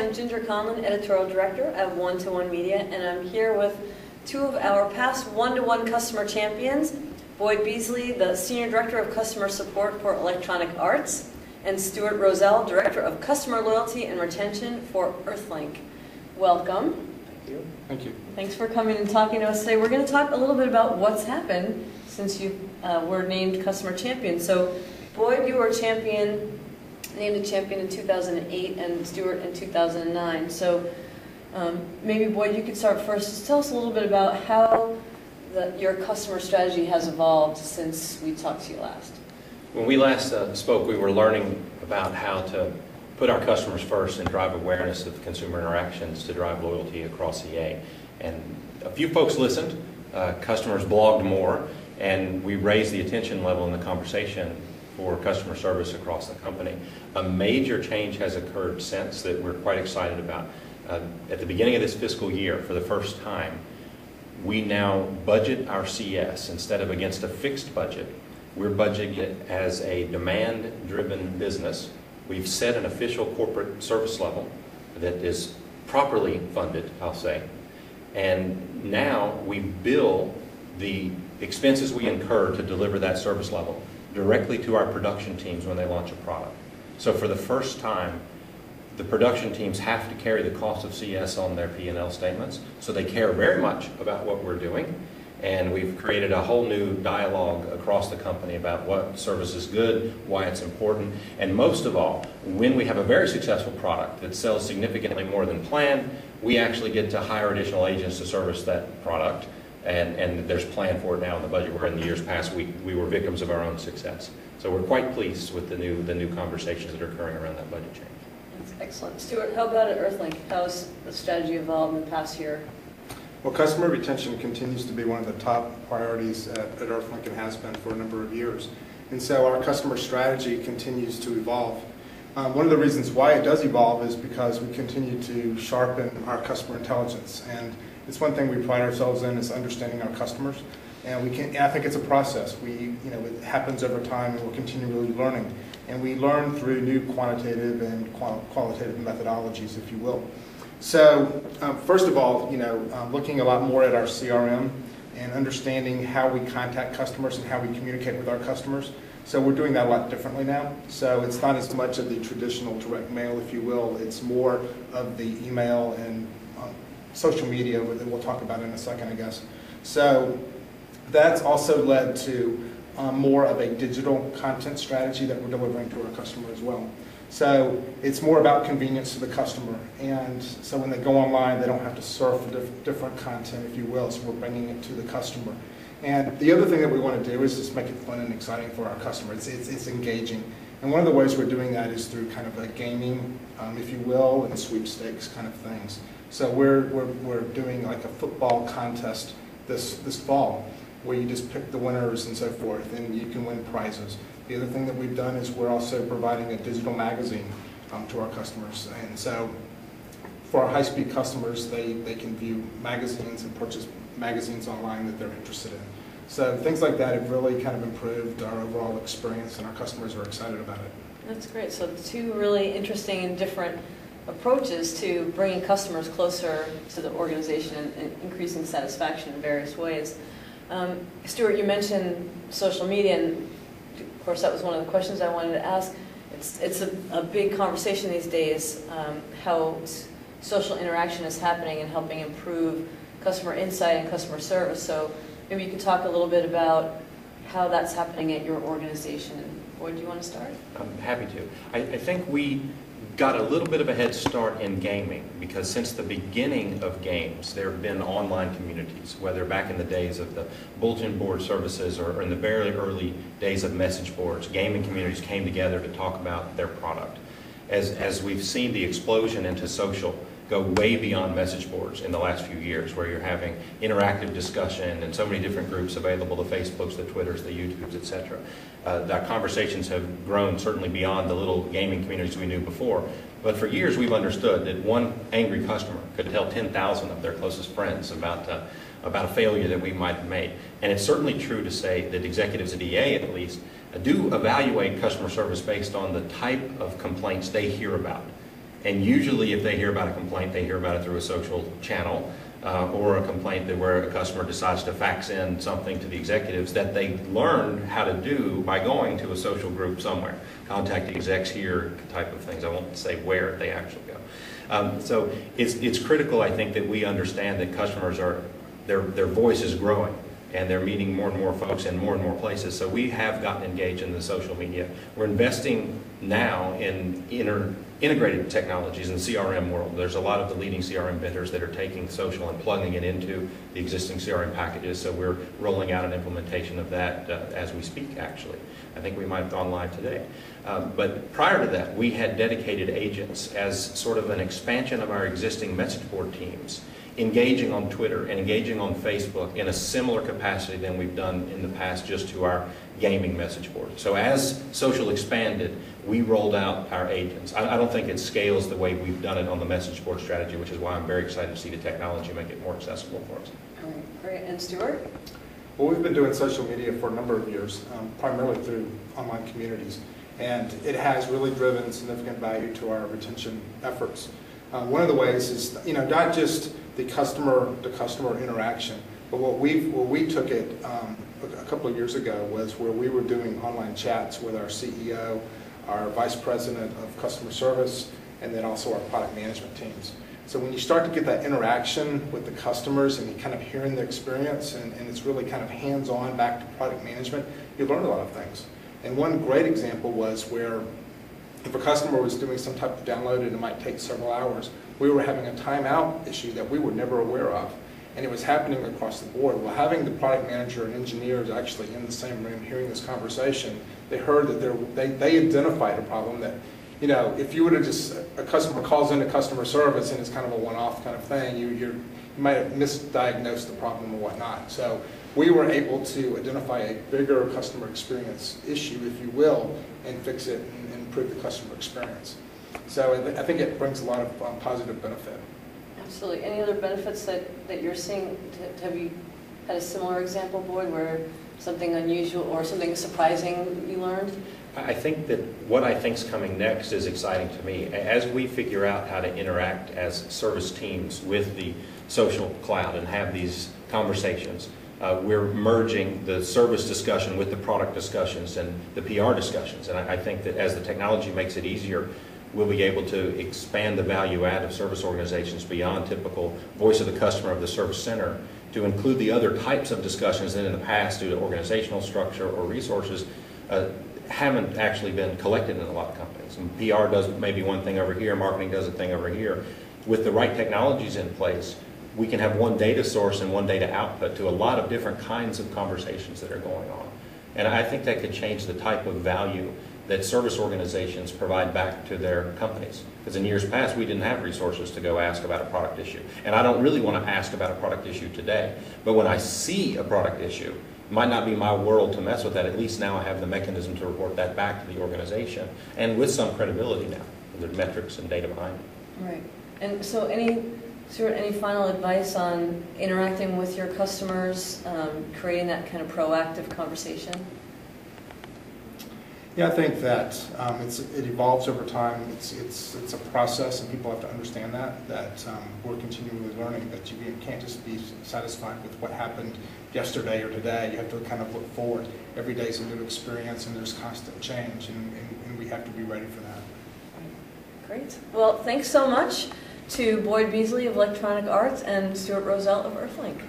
I'm Ginger Conlon, Editorial Director at One-to-One Media, and I'm here with two of our past one-to-one customer champions, Boyd Beasley, the Senior Director of Customer Support for Electronic Arts, and Stuart Roesel, Director of Customer Loyalty and Retention for Earthlink. Welcome. Thank you. Thank you. Thanks for coming and talking to us today. We're going to talk a little bit about what's happened since you were named Customer Champion. So, Boyd, you were named a champion in 2008, and Stuart in 2009. So, maybe Boyd, you could start first. Just tell us a little bit about how your customer strategy has evolved since we talked to you last. When we last spoke, we were learning about how to put our customers first and drive awareness of consumer interactions to drive loyalty across EA. And a few folks listened, customers blogged more, and we raised the attention level in the conversation for customer service across the company. A major change has occurred since that we're quite excited about. At the beginning of this fiscal year, for the first time, we now budget our CS instead of against a fixed budget. We're budgeting it as a demand-driven business. We've set an official corporate service level that is properly funded, I'll say. And now we bill the expenses we incur to deliver that service level directly to our production teams when they launch a product. So for the first time, the production teams have to carry the cost of CS on their P&L statements, so they care very much about what we're doing. And we've created a whole new dialogue across the company about what service is good, why it's important, and most of all, when we have a very successful product that sells significantly more than planned, we actually get to hire additional agents to service that product, and there's a plan for it now in the budget, where in the years past we were victims of our own success. So we're quite pleased with the new conversations that are occurring around that budget change. That's excellent. Stuart, how about at Earthlink? How's the strategy evolved in the past year? Well, customer retention continues to be one of the top priorities at Earthlink and has been for a number of years. And so our customer strategy continues to evolve. One of the reasons why it does evolve is because we continue to sharpen our customer intelligence. And it's one thing we pride ourselves in is understanding our customers. And I think it's a process. It happens over time, and we're continually learning. And we learn through new quantitative and qualitative methodologies, if you will. So first of all, looking a lot more at our CRM and understanding how we contact customers and how we communicate with our customers. So we're doing that a lot differently now. So it's not as much of the traditional direct mail, if you will. It's more of the email and social media that we'll talk about in a second, I guess. So that's also led to more of a digital content strategy that we're delivering to our customer as well. So it's more about convenience to the customer, and so when they go online, they don't have to surf different content, if you will, so we're bringing it to the customer. And the other thing that we want to do is just make it fun and exciting for our customer. It's engaging, and one of the ways we're doing that is through kind of a gaming, if you will, and sweepstakes kind of things. So we're doing like a football contest this fall, where you just pick the winners and so forth, and you can win prizes. The other thing that we've done is we're also providing a digital magazine to our customers. And so for our high-speed customers, they can view magazines and purchase magazines online that they're interested in. So things like that have really kind of improved our overall experience, and our customers are excited about it. That's great. So two really interesting and different approaches to bringing customers closer to the organization and increasing satisfaction in various ways. Stuart, you mentioned social media, and of course that was one of the questions I wanted to ask. It's a big conversation these days, how social interaction is happening and helping improve customer insight and customer service. So maybe you could talk a little bit about how that's happening at your organization. Boyd, do you want to start? I'm happy to. I think we got a little bit of a head start in gaming, because since the beginning of games there have been online communities, whether back in the days of the bulletin board services or in the very early days of message boards, gaming communities came together to talk about their product. As we've seen the explosion into social go way beyond message boards in the last few years, where you're having interactive discussion and so many different groups available, the Facebooks, the Twitters, the YouTubes, etc. Our conversations have grown certainly beyond the little gaming communities we knew before. But for years we've understood that one angry customer could tell 10,000 of their closest friends about a failure that we might have made. And it's certainly true to say that executives at EA, at least, do evaluate customer service based on the type of complaints they hear about. And usually if they hear about a complaint, they hear about it through a social channel, or a complaint that where a customer decides to fax in something to the executives that they learned how to do by going to a social group somewhere. Contact the execs here type of things. I won't say where they actually go. So it's critical, I think, that we understand that customers are, their voice is growing, and they're meeting more and more folks in more and more places. So we have gotten engaged in the social media. We're investing now in integrated technologies in the CRM world. There's a lot of the leading CRM vendors that are taking social and plugging it into the existing CRM packages. So we're rolling out an implementation of that as we speak, actually. I think we might have gone live today. But prior to that, we had dedicated agents as sort of an expansion of our existing message board teams, engaging on Twitter and engaging on Facebook in a similar capacity than we've done in the past just to our gaming message board. So as social expanded, we rolled out our agents. I don't think it scales the way we've done it on the message board strategy, which is why I'm very excited to see the technology make it more accessible for us. All right, great. And Stuart? Well, we've been doing social media for a number of years, primarily through online communities, and it has really driven significant value to our retention efforts. One of the ways is, not just the customer interaction, but what we took it a couple of years ago was where we were doing online chats with our CEO, our vice president of customer service, and then also our product management teams. So when you start to get that interaction with the customers and you kind of hearing the experience and it's really kind of hands-on back to product management, you learn a lot of things. And one great example was where if a customer was doing some type of download and it might take several hours, we were having a timeout issue that we were never aware of. And it was happening across the board. Well, having the product manager and engineers actually in the same room hearing this conversation, they heard that they identified a problem that, if you would have just, a customer calls into customer service and it's kind of a one-off kind of thing, you might have misdiagnosed the problem or whatnot. So we were able to identify a bigger customer experience issue, if you will, and fix it and improve the customer experience. So I think it brings a lot of positive benefit. Absolutely. Any other benefits that you're seeing? Have you had a similar example, Boyd, where something unusual or something surprising you learned? I think that what I think's coming next is exciting to me. As we figure out how to interact as service teams with the social cloud and have these conversations, we're merging the service discussion with the product discussions and the PR discussions. And I think that as the technology makes it easier, we'll be able to expand the value add of service organizations beyond typical voice of the customer of the service center to include the other types of discussions that in the past, due to organizational structure or resources, haven't actually been collected in a lot of companies. And PR does maybe one thing over here, marketing does a thing over here. With the right technologies in place, we can have one data source and one data output to a lot of different kinds of conversations that are going on. And I think that could change the type of value that service organizations provide back to their companies. Because in years past, we didn't have resources to go ask about a product issue. And I don't really want to ask about a product issue today. But when I see a product issue, it might not be my world to mess with that. At least now I have the mechanism to report that back to the organization. And with some credibility now. There's metrics and data behind it. Right. And so Stuart, any final advice on interacting with your customers, creating that kind of proactive conversation? Yeah, I think that it evolves over time. It's a process, and people have to understand that we're continually learning that you can't just be satisfied with what happened yesterday or today. You have to kind of look forward. Every day is a new experience, and there's constant change, and we have to be ready for that. Great. Well, thanks so much to Boyd Beasley of Electronic Arts and Stuart Roesel of Earthlink.